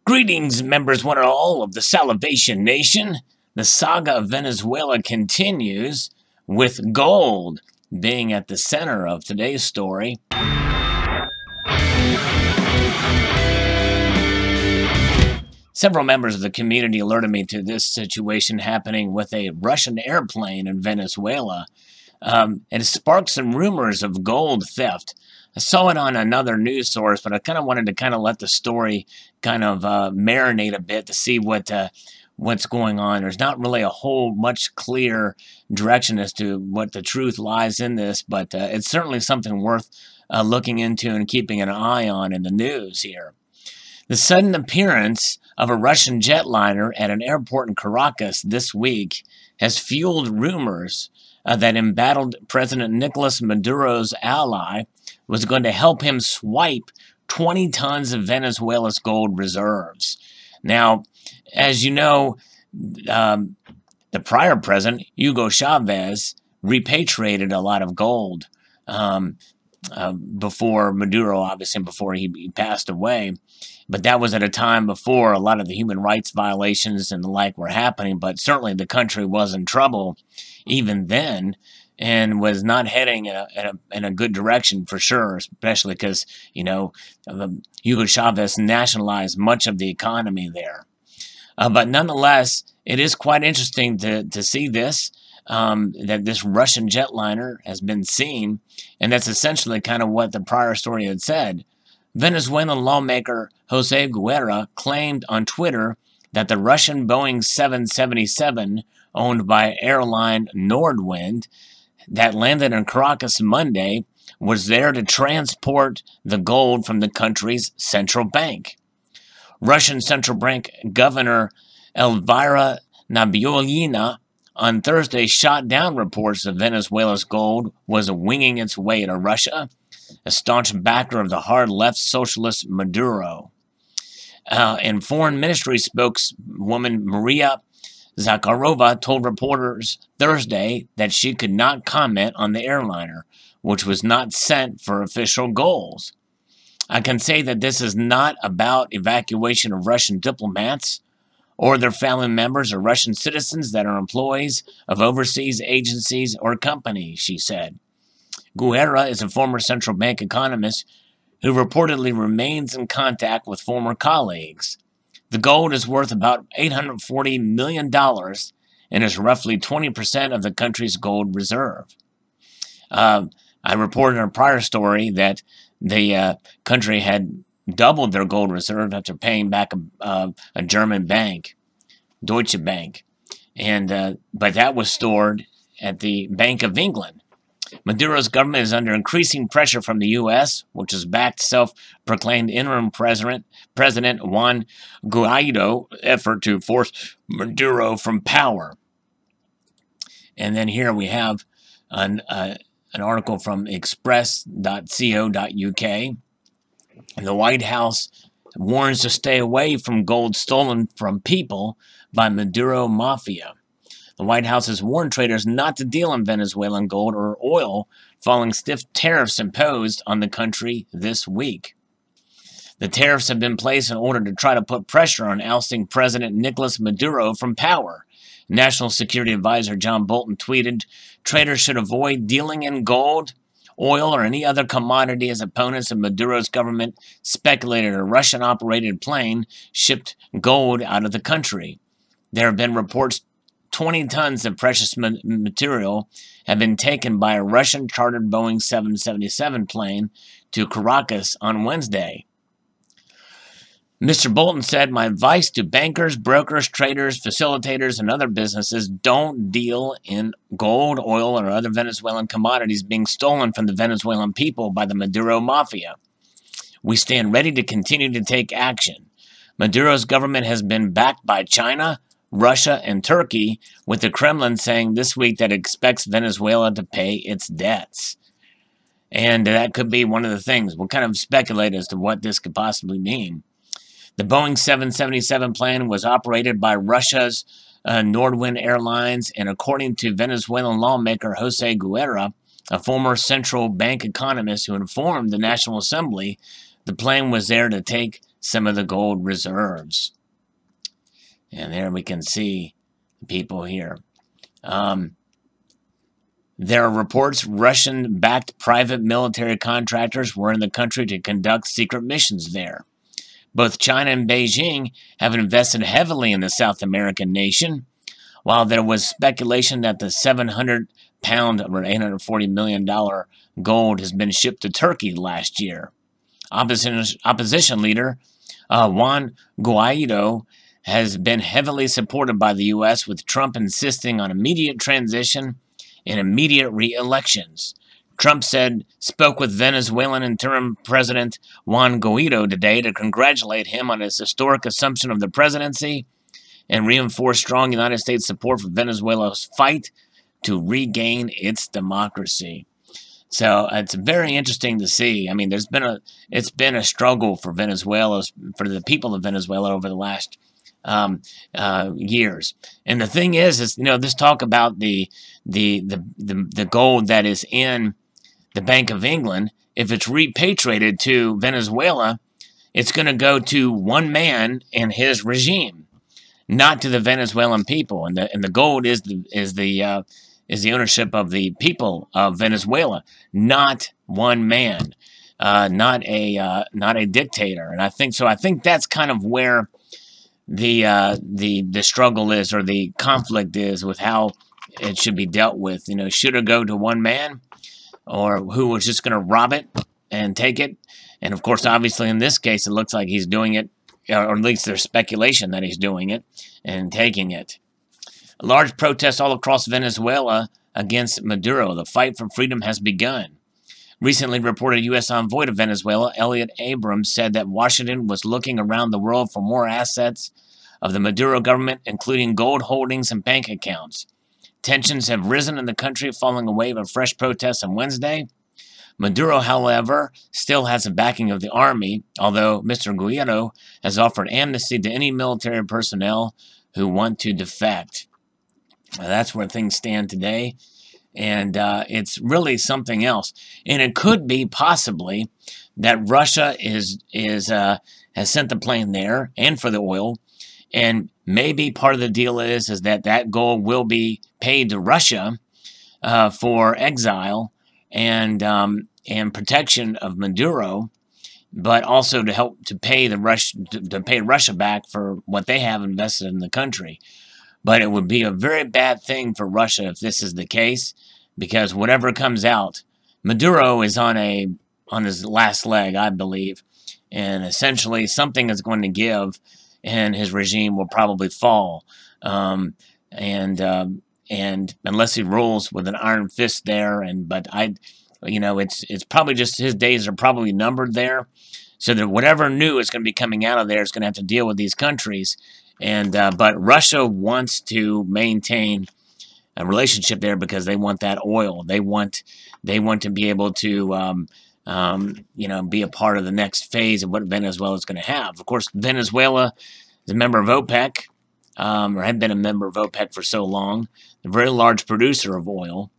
Greetings, members one and all of the Salivation Nation. The saga of Venezuela continues, with gold being at the center of today's story. Several members of the community alerted me to this situation happening with a Russian airplane in Venezuela. It sparked some rumors of gold theft. I saw it on another news source, but I kind of wanted to let the story marinate a bit to see what's going on. There's not really a whole much clear direction as to what the truth lies in this, but it's certainly something worth looking into and keeping an eye on in the news here. The sudden appearance of a Russian jetliner at an airport in Caracas this week has fueled rumors that embattled President Nicolas Maduro's ally was going to help him swipe 20 tons of Venezuela's gold reserves. Now, as you know, the prior president, Hugo Chavez, repatriated a lot of gold before Maduro, obviously before he passed away. But that was at a time before a lot of the human rights violations and the like were happening. But certainly the country was in trouble even then and was not heading in a good direction for sure, especially because, Hugo Chavez nationalized much of the economy there. But nonetheless, it is quite interesting to see this, that this Russian jetliner has been seen, and that's essentially kind of what the prior story had said. Venezuelan lawmaker Jose Guerra claimed on Twitter that the Russian Boeing 777, owned by airline Nordwind, that landed in Caracas Monday, was there to transport the gold from the country's central bank. Russian Central Bank Governor Elvira Nabiullina on Thursday shot down reports that Venezuela's gold was winging its way to Russia, a staunch backer of the hard-left socialist Maduro. And Foreign Ministry spokeswoman Maria Zakharova told reporters Thursday that she could not comment on the airliner, which was not sent for official goals. I can say that this is not about evacuation of Russian diplomats or their family members or Russian citizens that are employees of overseas agencies or companies, she said. Guerra is a former central bank economist who reportedly remains in contact with former colleagues. The gold is worth about $840 million and is roughly 20% of the country's gold reserve. I reported in a prior story that the country had doubled their gold reserve after paying back a German bank, Deutsche Bank, but that was stored at the Bank of England. Maduro's government is under increasing pressure from the U.S., which has backed self-proclaimed interim President Juan Guaido's effort to force Maduro from power. And then here we have an article from express.co.uk. The White House warns to stay away from gold stolen from people by Maduro Mafia. The White House has warned traders not to deal in Venezuelan gold or oil following stiff tariffs imposed on the country this week. The tariffs have been placed in order to try to put pressure on ousting President Nicolas Maduro from power. National Security Advisor John Bolton tweeted, "Traders should avoid dealing in gold, oil, or any other commodity as opponents of Maduro's government speculated a Russian-operated plane shipped gold out of the country. There have been reports 20 tons of precious material have been taken by a Russian-chartered Boeing 777 plane to Caracas on Wednesday." Mr. Bolton said, "My advice to bankers, brokers, traders, facilitators, and other businesses, don't deal in gold, oil, or other Venezuelan commodities being stolen from the Venezuelan people by the Maduro Mafia. We stand ready to continue to take action. Maduro's government has been backed by China, Russia, and Turkey, with the Kremlin saying this week that it expects Venezuela to pay its debts." And that could be one of the things. We'll kind of speculate as to what this could possibly mean. The Boeing 777 plane was operated by Russia's Nordwind Airlines, and according to Venezuelan lawmaker Jose Guerra, a former central bank economist who informed the National Assembly, the plane was there to take some of the gold reserves. And there we can see people here. There are reports Russian-backed private military contractors were in the country to conduct secret missions there. Both China and Beijing have invested heavily in the South American nation, while there was speculation that the 700-pound or $840 million gold has been shipped to Turkey last year. Opposition leader Juan Guaido has been heavily supported by the U.S., with Trump insisting on immediate transition and immediate re-elections. Trump spoke with Venezuelan interim President Juan Guaido today to congratulate him on his historic assumption of the presidency and reinforce strong United States support for Venezuela's fight to regain its democracy. So it's very interesting to see. I mean, it's been a struggle for Venezuela, for the people of Venezuela over the last years. And the thing is this talk about the gold that is in the Bank of England. If it's repatriated to Venezuela, it's going to go to one man and his regime, not to the Venezuelan people. And the gold is the ownership of the people of Venezuela, not one man, not a dictator. And I think that's kind of where the struggle is, or the conflict is, with how it should be dealt with. Should it go to one man, or who was just going to rob it and take it? And of course, obviously, in this case, it looks like he's doing it, or at least there's speculation that he's doing it and taking it. A large protest all across Venezuela against Maduro. The fight for freedom has begun. Recently reported U.S. envoy to Venezuela, Elliot Abrams, said that Washington was looking around the world for more assets of the Maduro government, including gold holdings and bank accounts. Tensions have risen in the country following a wave of fresh protests on Wednesday. Maduro, however, still has the backing of the army, although Mr. Guaido has offered amnesty to any military personnel who want to defect. That's where things stand today. And it's really something else. And it could be possibly that Russia has sent the plane there, and for the oil. And maybe part of the deal is that gold will be paid to Russia for exile and protection of Maduro, but also to help to pay Russia back for what they have invested in the country. But it would be a very bad thing for Russia if this is the case, because whatever comes out, Maduro is on his last leg, I believe, and essentially something is going to give, and his regime will probably fall. And unless he rules with an iron fist there, it's probably just his days are probably numbered there. So that whatever new is going to be coming out of there is going to have to deal with these countries. But Russia wants to maintain a relationship there because they want that oil. They want to be able to be a part of the next phase of what Venezuela is going to have. Of course, Venezuela is a member of OPEC, or had been a member of OPEC for so long. A very large producer of oil.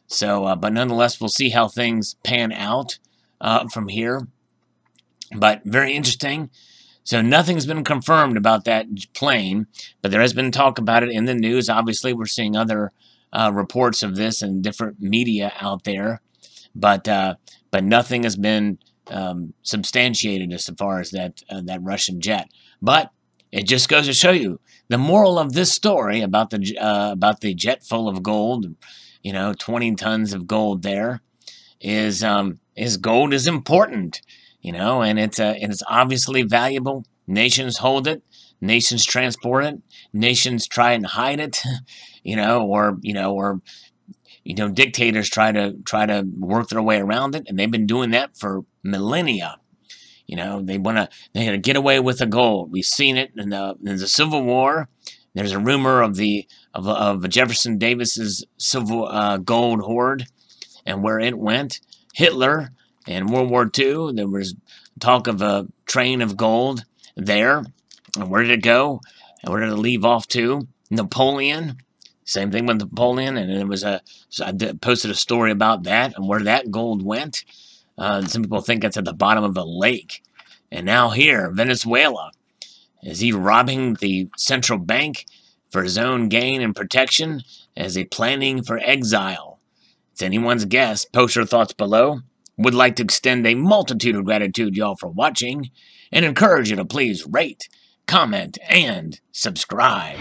So, but nonetheless, we'll see how things pan out from here. But very interesting. So nothing's been confirmed about that plane, but there has been talk about it in the news. Obviously, we're seeing other reports of this in different media out there, but nothing has been substantiated as far as that Russian jet. But it just goes to show you the moral of this story about the jet full of gold. 20 tons of gold there is gold is important. And it's obviously valuable. Nations hold it. Nations transport it. Nations try and hide it. Or dictators try to work their way around it, and they've been doing that for millennia. They want to get away with the gold. We've seen it in the Civil War. There's a rumor of Jefferson Davis's gold hoard and where it went. Hitler. In World War II, there was talk of a train of gold there. And where did it go? And where did it leave off to? Napoleon. Same thing with Napoleon. And I posted a story about that and where that gold went. Some people think it's at the bottom of a lake. And now here, Venezuela. Is he robbing the central bank for his own gain and protection? Is he planning for exile? It's anyone's guess. Post your thoughts below. Would like to extend a multitude of gratitude, y'all, for watching, and encourage you to please rate, comment, and subscribe.